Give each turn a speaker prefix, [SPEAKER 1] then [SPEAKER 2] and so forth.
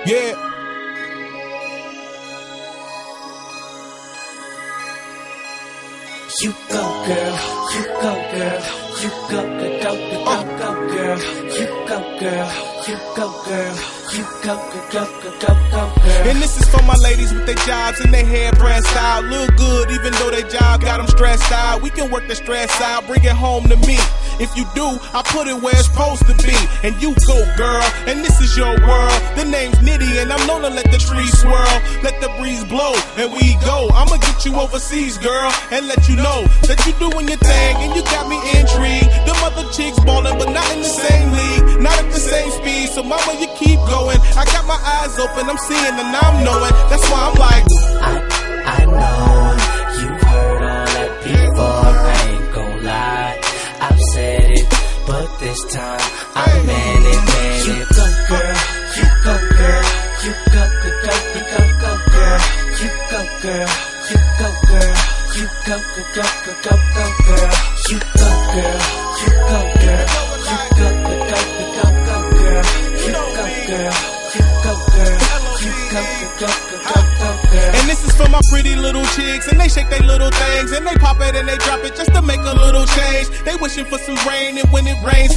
[SPEAKER 1] Yeah.
[SPEAKER 2] You go, girl. You go, girl. You go, go, girl. You go, girl. You go, girl. You go, girl.
[SPEAKER 1] And this is for my ladies with their jobs and their hair pressed out. Look good even though their job got them stressed out. We can work the stress out, bring it home to me. If you do, I put it where it's supposed to be. And you go, girl, and this is your world. The name's Nitty, and I'm known to let the trees swirl. Let the breeze blow, and we go. I'ma get you overseas, girl, and let you know that you doing your thing, and you got me intrigued. Them other chicks ballin', but not in the same league, not at the same speed. So mama, you keep going. I got my eyes open, I'm seeing and I'm knowing. That's why I'm like,
[SPEAKER 2] I know you've heard all that before. I ain't gon' lie, I've said it, but this time I meant it, man. You go, girl. You go, girl. You go, girl. You go, girl. You go, girl. You go, girl. You go, girl. You go, girl. You go, girl. You go, girl. You go, girl. You go, girl.
[SPEAKER 1] and this is for my pretty little chicks, and they shake their little things, and they pop it and they drop it just to make a little change. They wishing for some rain, and when it rains,